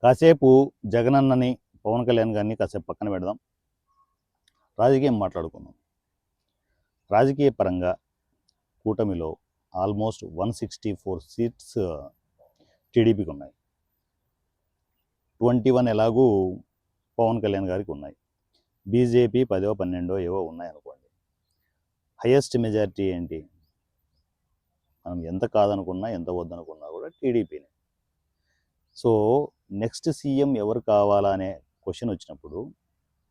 కాసేపు జగనన్నని పవన్ కళ్యాణ్ గారిని కాసేపు పక్కన పెడదాం. రాజకీయం మాట్లాడుకుందాం. రాజకీయ పరంగా కూటమిలో ఆల్మోస్ట్ 164 సీట్స్ టీడీపీకి ఉన్నాయి. 21 ఎలాగూ పవన్ కళ్యాణ్ గారికి ఉన్నాయి. బీజేపీ 10 12 ఏవో ఉన్నాయనుకోండి. హయ్యెస్ట్ మెజారిటీ ఏంటి? మనం ఎంత కాదనుకున్నా ఎంత వద్దనుకున్నా కూడా టీడీపీనే. సో నెక్స్ట్ సీఎం ఎవరు కావాలా అనే క్వశ్చన్ వచ్చినప్పుడు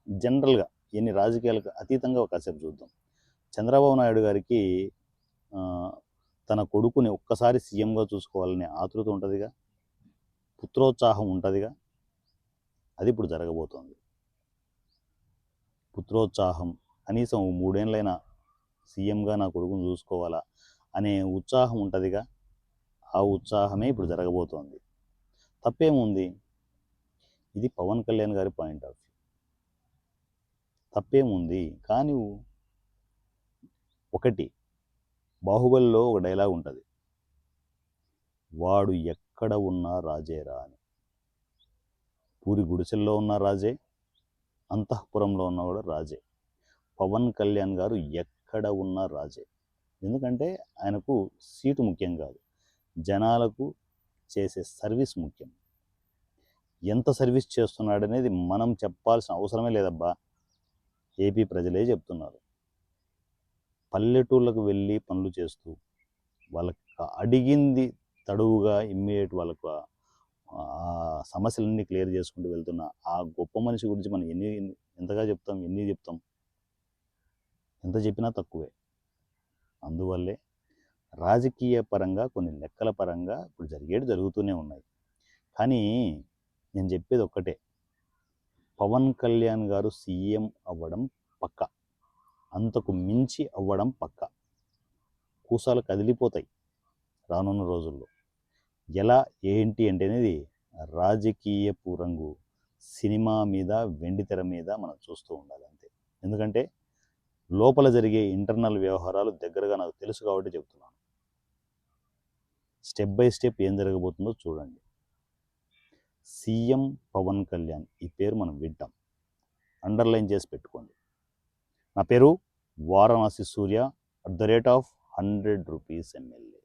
జనరల్గా ఎన్ని రాజకీయాలకు అతీతంగా కాసేపు చూద్దాం. చంద్రబాబు నాయుడు గారికి తన కొడుకుని ఒక్కసారి సీఎంగా చూసుకోవాలనే ఆతృత ఉంటుందిగా, పుత్రోత్సాహం ఉంటుందిగా. అది ఇప్పుడు జరగబోతోంది. పుత్రోత్సాహం, కనీసం 3 ఏళ్ళైనా సీఎంగా నా కొడుకుని చూసుకోవాలా అనే ఉత్సాహం ఉంటుందిగా. ఆ ఉత్సాహమే ఇప్పుడు జరగబోతోంది. తప్పేముంది? ఇది పవన్ కళ్యాణ్ గారి పాయింట్ ఆఫ్ వ్యూ. తప్పేముంది? కానీ ఒకటి, బాహుబలిలో ఒక డైలాగ్ ఉంటుంది, వాడు ఎక్కడ ఉన్నా రాజేరా అని. పూరి గుడిసెల్లో ఉన్న రాజే, అంతఃపురంలో ఉన్న కూడా రాజే. పవన్ కళ్యాణ్ గారు ఎక్కడ ఉన్నా రాజే. ఎందుకంటే ఆయనకు సీటు ముఖ్యం కాదు, జనాలకు చేసే సర్వీస్ ముఖ్యం. ఎంత సర్వీస్ చేస్తున్నాడనేది మనం చెప్పాల్సిన అవసరమే లేదబ్బా, ఏపీ ప్రజలే చెప్తున్నారు. పల్లెటూళ్ళకు వెళ్ళి పనులు చేస్తూ వాళ్ళకి అడిగింది తడువుగా ఇమ్మీడియట్ వాళ్ళకు సమస్యలన్నీ క్లియర్ చేసుకుంటూ వెళ్తున్న ఆ గొప్ప మనిషి గురించి మనం ఎంతగా చెప్తాం, ఎన్ని చెప్తాం? ఎంత చెప్పినా తక్కువే. అందువల్లే రాజకీయ పరంగా కొన్ని లెక్కల పరంగా ఇప్పుడు జరుగుతూనే ఉన్నాయి. కానీ నేను చెప్పేది ఒక్కటే, పవన్ కళ్యాణ్ గారు సీఎం అవ్వడం పక్క, అంతకు మించి అవ్వడం పక్క. కూసాలు కదిలిపోతాయి రానున్న రోజుల్లో. ఎలా ఏంటి అంటే అనేది రాజకీయపు రంగు సినిమా మీద, వెండితెర మీద మనం చూస్తూ ఉండాలి అంతే. ఎందుకంటే లోపల జరిగే ఇంటర్నల్ వ్యవహారాలు దగ్గరగా నాకు తెలుసు కాబట్టి చెప్తున్నాను. స్టెప్ బై స్టెప్ ఏం జరగబోతుందో చూడండి. సీఎం పవన్ కళ్యాణ్ ఈ పేరు మనం వింటాం, అండర్లైన్ చేసి పెట్టుకోండి. నా పేరు వారణాసి సూర్య @ 100 రూపీస్ ఎమ్మెల్యే.